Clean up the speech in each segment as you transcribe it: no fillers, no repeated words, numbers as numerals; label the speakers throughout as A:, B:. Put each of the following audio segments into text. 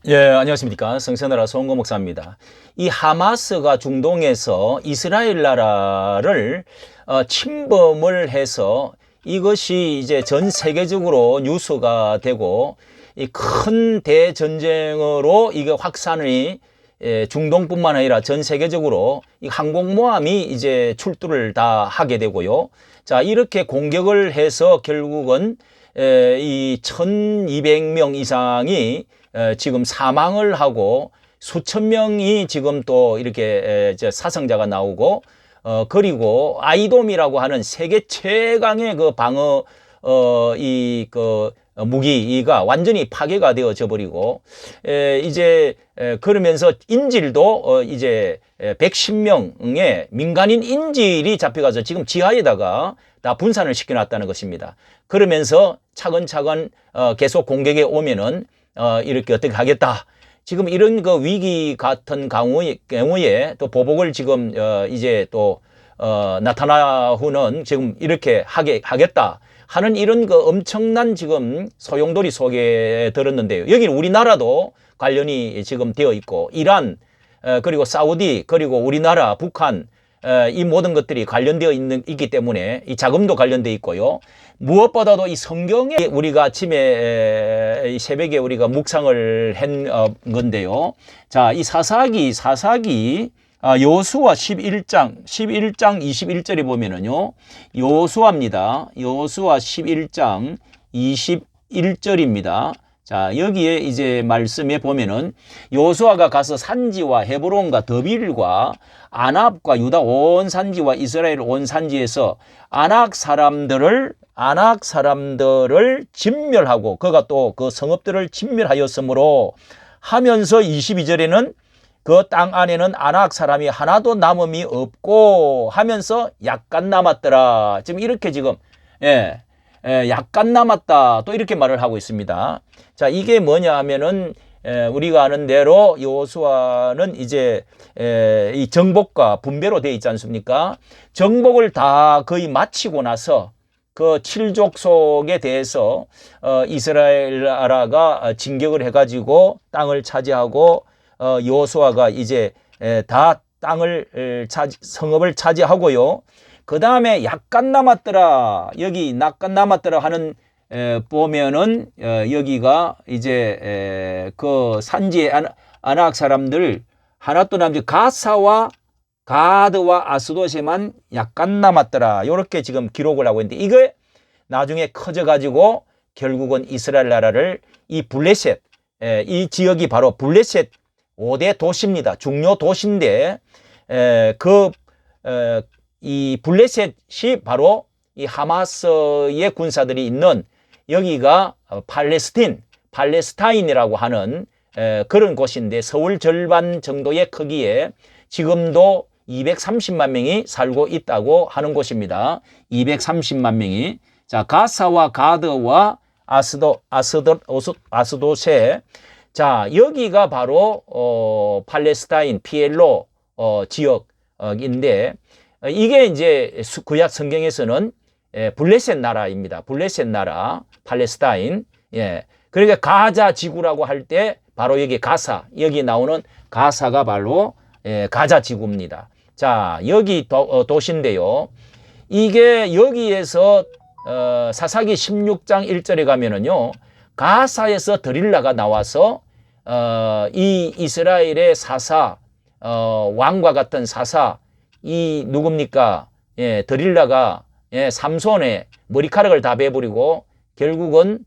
A: 예, 안녕하십니까. 성서나라 송은고 목사입니다. 이 하마스가 중동에서 이스라엘 나라를 침범을 해서 이것이 이제 전 세계적으로 뉴스가 되고 이 큰 대전쟁으로 이게 확산이 중동뿐만 아니라 전 세계적으로 이 항공모함이 이제 출두를 다 하게 되고요. 자, 이렇게 공격을 해서 결국은 이 1200명 이상이 지금 사망을 하고 수천 명이 지금 또 이렇게 사상자가 나오고 그리고 아이돔이라고 하는 세계 최강의 그 방어 무기가 완전히 파괴가 되어져 버리고 이제 그러면서 인질도 이제 110명의 민간인 인질이 잡혀가서 지금 지하에다가 다 분산을 시켜놨다는 것입니다. 그러면서 차근차근 계속 공격에 오면은 이렇게 어떻게 하겠다. 지금 이런 그 위기 같은 경우에 또 보복을 지금 이제 또 나타나후는 지금 이렇게 하겠다 하는 이런 그 엄청난 지금 소용돌이 속에 들었는데요. 여기는 우리나라도 관련이 지금 되어 있고 이란 그리고 사우디 그리고 우리나라 북한 이 모든 것들이 관련되어 있기 때문에 이 자금도 관련되어 있고요. 무엇보다도 이 성경에 우리가 아침에 새벽에 우리가 묵상을 한 건데요. 자, 이 사사기 여호수아 11장 21절에 보면은요. 여호수아입니다. 여호수아 11장 21절입니다. 자, 여기에 이제 말씀에 보면은 여호수아가 가서 산지와 헤브론과 더빌과 아납과 유다 온 산지와 이스라엘 온 산지에서 아낙 사람들을 진멸하고 그가 또 그 성읍들을 진멸하였으므로 하면서 22절에는 그 땅 안에는 아낙 사람이 하나도 남음이 없고 하면서 약간 남았더라. 지금 이렇게 지금 약간 남았다. 또 이렇게 말을 하고 있습니다. 자, 이게 뭐냐 하면은 우리가 아는 대로 여호수아는 이제 이 정복과 분배로 되어 있지 않습니까? 정복을 다 거의 마치고 나서 그 칠족속에 대해서 이스라엘 나라가 진격을 해가지고 땅을 차지하고 여호수아가 이제 다 성읍을 차지하고요. 그 다음에 약간 남았더라. 여기 약간 남았더라 하는 보면은 여기가 이제 그 산지의 아낙 사람들 하나도 남지 가사와 가드와 아스돗에만 약간 남았더라. 이렇게 지금 기록을 하고 있는데 이게 나중에 커져 가지고 결국은 이스라엘 나라를 이 블레셋 이 지역이 바로 블레셋 5대 도시입니다. 중요 도시인데 이 블레셋이 바로 이 하마스의 군사들이 있는 여기가 팔레스타인이라고 하는 그런 곳인데 서울 절반 정도의 크기에 지금도 230만 명이 살고 있다고 하는 곳입니다. 230만 명이. 자, 가사와 가드와 아스돗에 자, 여기가 바로 팔레스타인 피엘로 지역인데 이게 이제 구약 성경에서는 블레셋 나라입니다. 블레셋 나라, 팔레스타인. 예. 그러니까 가자 지구라고 할 때 바로 여기 가사, 여기 나오는 가사가 바로 가자 지구입니다. 자, 여기 도시인데요. 이게 여기에서 사사기 16장 1절에 가면은요. 가사에서 드릴라가 나와서 이 이스라엘의 사사, 왕과 같은 사사, 이 누굽니까? 드릴라가 삼손의 머리카락을 다 베버리고 결국은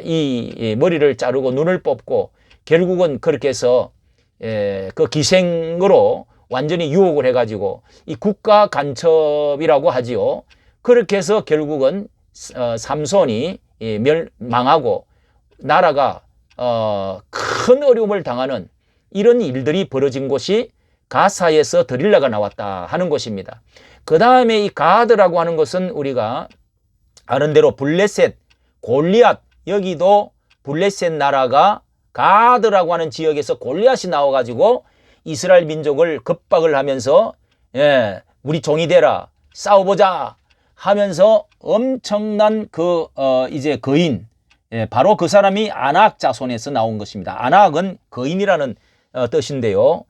A: 이 머리를 자르고 눈을 뽑고 결국은 그렇게 해서 그 기생으로 완전히 유혹을 해가지고 이 국가 간첩이라고 하지요. 그렇게 해서 결국은 삼손이 멸망하고 나라가 큰 어려움을 당하는 이런 일들이 벌어진 곳이 가사에서 드릴라가 나왔다 하는 것입니다. 그 다음에 이 가드라고 하는 것은 우리가 아는 대로 블레셋, 골리앗, 여기도 블레셋 나라가 가드라고 하는 지역에서 골리앗이 나와가지고 이스라엘 민족을 겁박을 하면서 우리 종이 되라, 싸워보자 하면서 엄청난 이제 거인, 바로 그 사람이 아낙 자손에서 나온 것입니다. 아낙은 거인이라는 뜻인데요.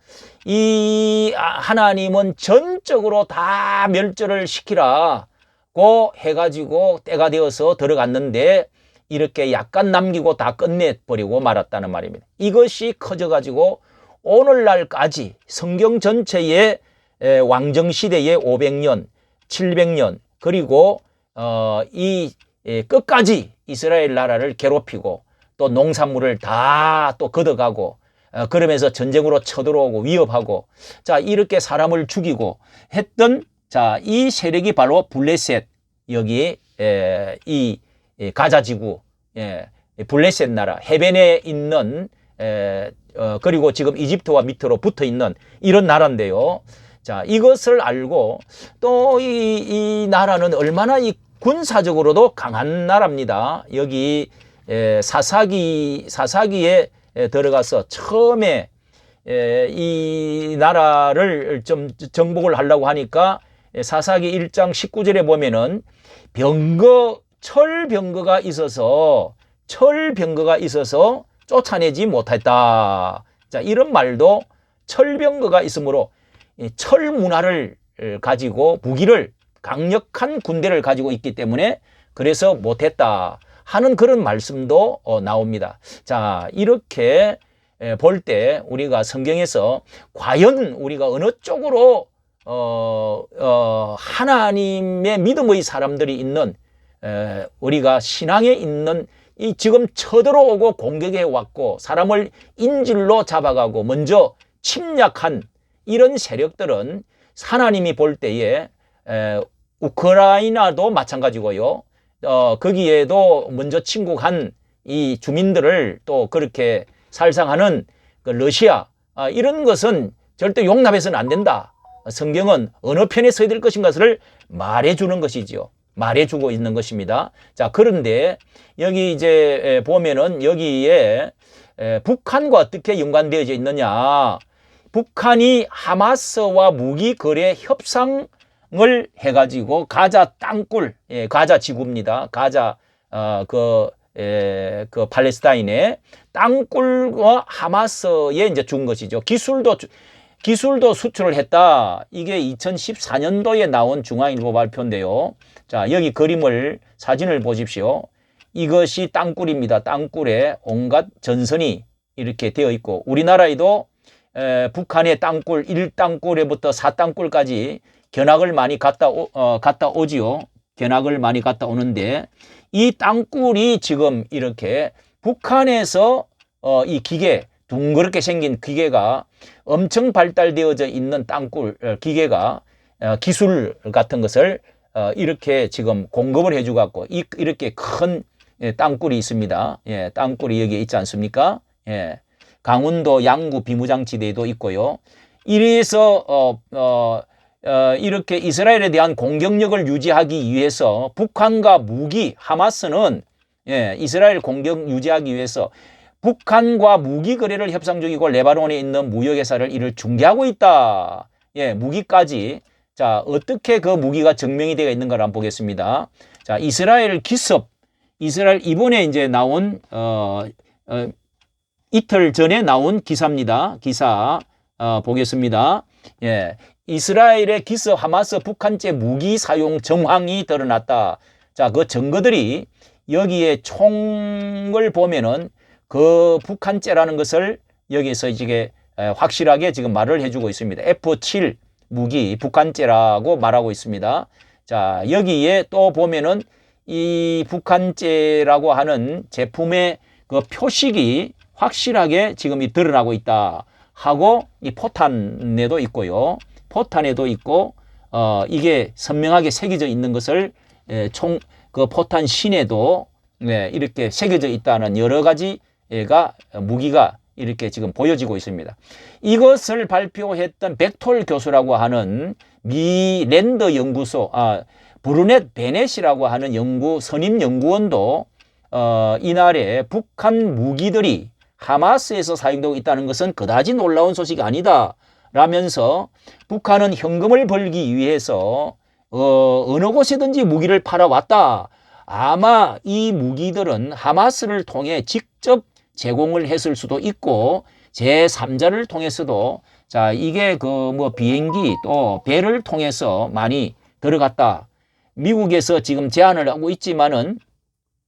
A: 이 하나님은 전적으로 다 멸절을 시키라고 해가지고 때가 되어서 들어갔는데 이렇게 약간 남기고 다 끝내버리고 말았다는 말입니다. 이것이 커져가지고 오늘날까지 성경 전체의 왕정시대의 500년, 700년 그리고 이 끝까지 이스라엘 나라를 괴롭히고 또 농산물을 다 또 걷어가고 그러면서 전쟁으로 쳐들어오고 위협하고 자 이렇게 사람을 죽이고 했던 자 이 세력이 바로 블레셋 여기 이 가자 지구 블레셋 나라 해변에 있는 그리고 지금 이집트와 밑으로 붙어 있는 이런 나라인데요. 자 이것을 알고 또 이 나라는 얼마나 이 군사적으로도 강한 나라입니다. 여기 사사기에 들어가서 처음에 이 나라를 좀 정복을 하려고 하니까 사사기 1장 19절에 보면은 철병거가 있어서 쫓아내지 못했다. 자, 이런 말도 철병거가 있으므로 철 문화를 가지고 무기를 강력한 군대를 가지고 있기 때문에 그래서 못했다 하는 그런 말씀도 나옵니다. 자, 이렇게 볼 때 우리가 성경에서 과연 우리가 어느 쪽으로 하나님의 믿음의 사람들이 있는 우리가 신앙에 있는 이 지금 쳐들어오고 공격해 왔고 사람을 인질로 잡아가고 먼저 침략한 이런 세력들은 하나님이 볼 때에 우크라이나도 마찬가지고요. 거기에도 먼저 침공한 이 주민들을 또 그렇게 살상하는 그 러시아 이런 것은 절대 용납해서는 안 된다. 성경은 어느 편에 서야 될 것인가를 말해주는 것이죠. 말해주고 있는 것입니다. 자, 그런데 여기 이제 보면은 여기에 북한과 어떻게 연관되어져 있느냐. 북한이 하마스와 무기 거래 협상을 해가지고 가자 땅굴, 가자 지구입니다. 가자 그 팔레스타인의 땅굴과 하마스에 이제 준 것이죠. 기술도 수출을 했다. 이게 2014년도에 나온 중앙일보 발표인데요. 자, 여기 사진을 보십시오. 이것이 땅굴입니다. 땅굴에 온갖 전선이 이렇게 되어 있고 우리나라에도 북한의 땅굴 1땅굴에부터 4땅굴까지 견학을 많이 갔다 오지요. 견학을 많이 갔다 오는데 이 땅굴이 지금 이렇게 북한에서 이 기계 둥그렇게 생긴 기계가 엄청 발달되어져 있는 땅굴 기계가 기술 같은 것을 이렇게 지금 공급을 해주고 갖고 이렇게 큰 땅굴이 있습니다. 예, 땅굴이 여기 있지 않습니까? 예, 강원도 양구 비무장지대에도 있고요. 이래서 이렇게 이스라엘에 대한 공격력을 유지하기 위해서 북한과 하마스는 이스라엘 공격 유지하기 위해서 북한과 무기 거래를 협상 중이고 레바논에 있는 무역회사를 이를 중개하고 있다. 예, 무기까지. 자, 어떻게 그 무기가 증명이 되어 있는가를 한번 보겠습니다. 자, 이스라엘 이번에 이제 나온 이틀 전에 나온 기사입니다. 기사 보겠습니다. 예, 이스라엘의 하마스 북한제 무기 사용 정황이 드러났다. 자, 그 증거들이 여기에 총을 보면은 그 북한제라는 것을 여기서 이게 확실하게 지금 말을 해주고 있습니다. F7 무기 북한제라고 말하고 있습니다. 자, 여기에 또 보면은 이 북한제라고 하는 제품의 그 표식이 확실하게 지금 드러나고 있다 하고 이 포탄에도 있고요. 포탄에도 있고 이게 선명하게 새겨져 있는 것을 그 포탄 신에도 이렇게 새겨져 있다는 여러 가지 무기가 이렇게 지금 보여지고 있습니다. 이것을 발표했던 벡톨 교수라고 하는 미 랜더 연구소, 브루넷 베넷이라고 하는 선임 연구원도 이날에 북한 무기들이 하마스에서 사용되고 있다는 것은 그다지 놀라운 소식이 아니다 라면서 북한은 현금을 벌기 위해서 어느 곳에든지 무기를 팔아왔다 아마 이 무기들은 하마스를 통해 직접 제공을 했을 수도 있고 제3자를 통해서도 자 이게 그 뭐 비행기 또 배를 통해서 많이 들어갔다. 미국에서 지금 제한을 하고 있지만은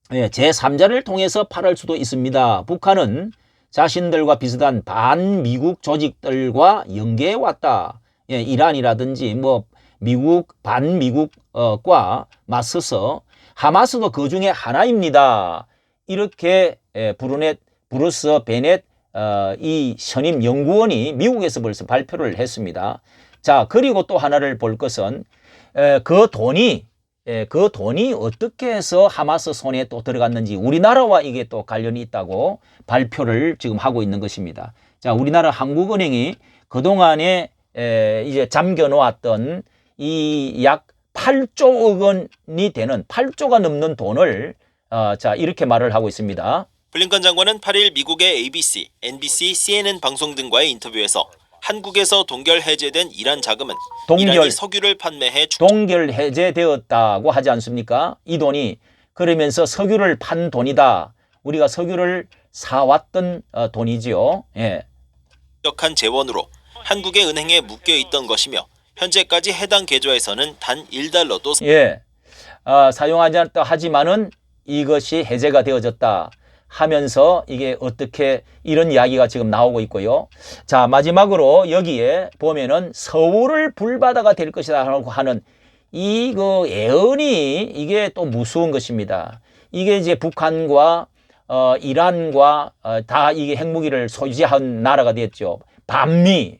A: 제3자를 통해서 팔을 수도 있습니다. 북한은 자신들과 비슷한 반미국 조직들과 연계해 왔다. 이란이라든지 뭐 미국 반미국과 맞서서 하마스도 그 중에 하나입니다. 이렇게 브루스 베넷 이 선임 연구원이 미국에서 벌써 발표를 했습니다. 자, 그리고 또 하나를 볼 것은 그 돈이 어떻게 해서 하마스 손에 또 들어갔는지 우리나라와 이게 또 관련이 있다고 발표를 지금 하고 있는 것입니다. 자, 우리나라 한국은행이 그동안에 이제 잠겨 놓았던 이 약 8조 원이 되는 8조가 넘는 돈을 자, 이렇게 말을 하고 있습니다.
B: 블링컨 장관은 8일 미국의 ABC, NBC, CNN 방송 등과의 인터뷰에서 한국에서 동결 해제된 이란 자금은 이란이 석유를 판매해
A: 동결 해제되었다고 하지 않습니까? 이 돈이 그러면서 석유를 판 돈이다. 우리가 석유를 사왔던 돈이지요. 예.
B: 적한 재원으로 한국의 은행에 묶여 있던 것이며 현재까지 해당 계좌에서는 단 1달러도
A: 사용하지 않았다 하지만은 이것이 해제가 되어졌다 하면서 이게 어떻게 이런 이야기가 지금 나오고 있고요. 자, 마지막으로 여기에 보면은 서울을 불바다가 될 것이다 하는 이거 예언이 이게 또 무서운 것입니다. 이게 이제 북한과 이란과 다 이게 핵무기를 소지한 나라가 됐죠. 반미,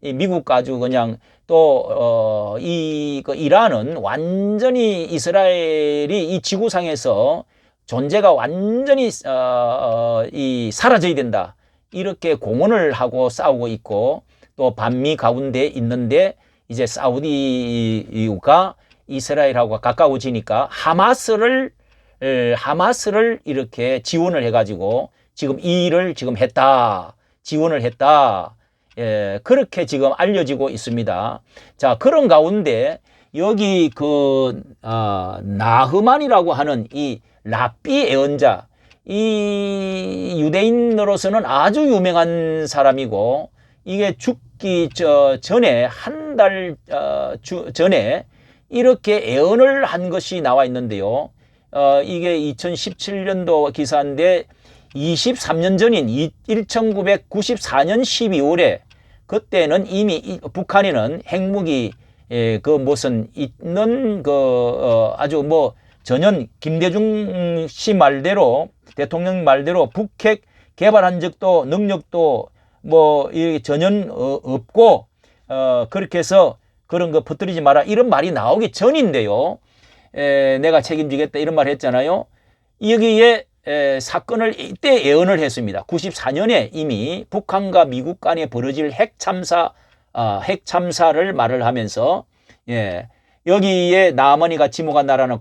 A: 이 미국 아주 그냥 또 이란은 완전히 이스라엘이 이 지구상에서 존재가 완전히 사라져야 된다. 이렇게 공언을 하고 싸우고 있고 또 반미 가운데 있는데 이제 사우디가 이스라엘하고 가까워지니까 하마스를 이렇게 지원을 해가지고 지금 이 일을 지금 했다. 지원을 했다. 그렇게 지금 알려지고 있습니다. 자, 그런 가운데 여기 나흐만이라고 하는 이 랍비 예언자, 이 유대인으로서는 아주 유명한 사람이고 이게 죽기 전에 한 달 전에 이렇게 예언을 한 것이 나와 있는데요. 이게 2017년도 기사인데 23년 전인 1994년 12월에 그때는 이미 북한에는 핵무기 무슨 있는 아주 뭐 전혀 김대중 씨 말대로 대통령 말대로 북핵 개발한 적도 능력도 뭐 전혀 없고 그렇게 해서 그런 거 퍼뜨리지 마라 이런 말이 나오기 전인데요. 내가 책임지겠다 이런 말 했잖아요. 여기에 사건을 이때 예언을 했습니다. 94년에 이미 북한과 미국 간에 벌어질 핵참사를 말을 하면서 여기에 나머니가 지목한 나라는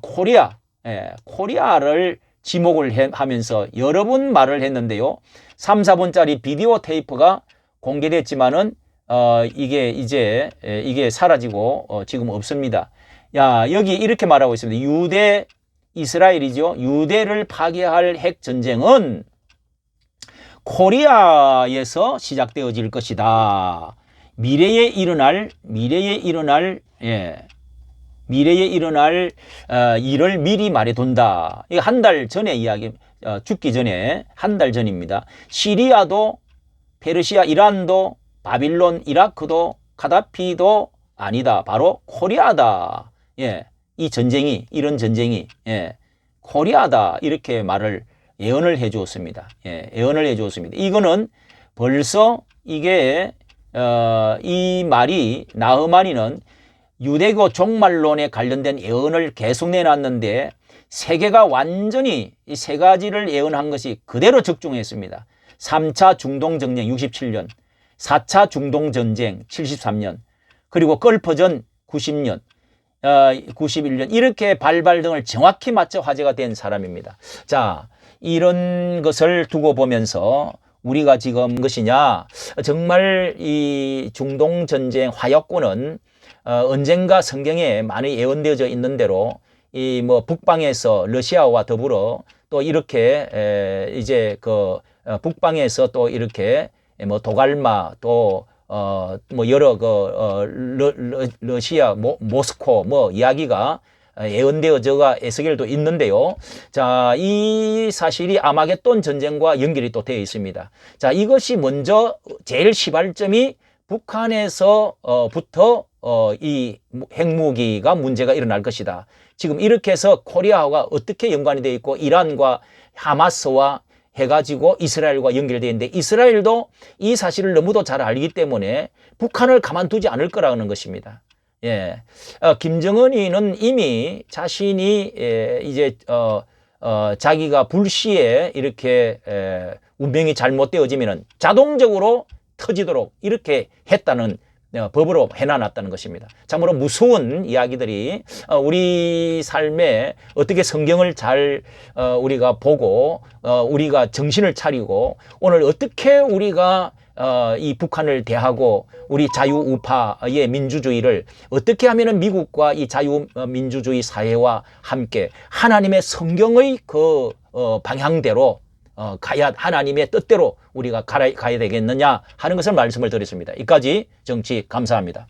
A: 코리아를 지목을 하면서 여러 번 말을 했는데요. 3, 4분짜리 비디오 테이프가 공개됐지만은 이게 이제 이게 사라지고 지금 없습니다. 여기 이렇게 말하고 있습니다. 유대 이스라엘이죠. 유대를 파괴할 핵 전쟁은 코리아에서 시작되어질 것이다. 미래에 일어날 일을 미리 말해둔다. 이거 한 달 전에 이야기, 죽기 전에 한 달 전입니다. 시리아도, 페르시아, 이란도, 바빌론, 이라크도, 카다피도 아니다. 바로 코리아다. 이 전쟁이, 이런 전쟁이, 코리아다. 이렇게 예언을 해 주었습니다. 예언을 해 주었습니다. 이거는 벌써 이게, 이 말이, 나흐마니는 유대교 종말론에 관련된 예언을 계속 내놨는데 세계가 완전히 이 세 가지를 예언한 것이 그대로 적중했습니다. 3차 중동전쟁 67년, 4차 중동전쟁 73년, 그리고 걸퍼전 90년, 91년 이렇게 발발등을 정확히 맞춰 화제가 된 사람입니다. 자, 이런 것을 두고 보면서 우리가 지금 것이냐 정말 이 중동전쟁 화약고는 언젠가 성경에 많이 예언되어져 있는 대로 이 뭐 북방에서 러시아와 더불어 또 이렇게 이제 그 북방에서 또 이렇게 뭐 도갈마 또 뭐 여러 러시아 모스코 뭐 이야기가 예언되어져가 에스겔도 있는데요. 자, 이 사실이 아마겟돈 전쟁과 연결이 또 되어 있습니다. 자, 이것이 먼저 제일 시발점이 북한에서부터 이 핵무기가 문제가 일어날 것이다. 지금 이렇게 해서 코리아가 어떻게 연관이 되어 있고 이란과 하마스와 해가지고 이스라엘과 연결되어 있는데 이스라엘도 이 사실을 너무도 잘 알기 때문에 북한을 가만두지 않을 거라는 것입니다. 예, 김정은이는 이미 자신이 이제 자기가 불시에 이렇게 운명이 잘못되어지면은 자동적으로 터지도록 이렇게 했다는 법으로 해놔놨다는 것입니다. 참으로 무서운 이야기들이 우리 삶에 어떻게 성경을 잘 우리가 보고 우리가 정신을 차리고 오늘 어떻게 우리가 이 북한을 대하고 우리 자유우파의 민주주의를 어떻게 하면은 미국과 이 자유민주주의 사회와 함께 하나님의 성경의 그 방향대로 가야 하나님의 뜻대로 우리가 가야 되겠느냐 하는 것을 말씀을 드렸습니다. 이까지 정치 감사합니다.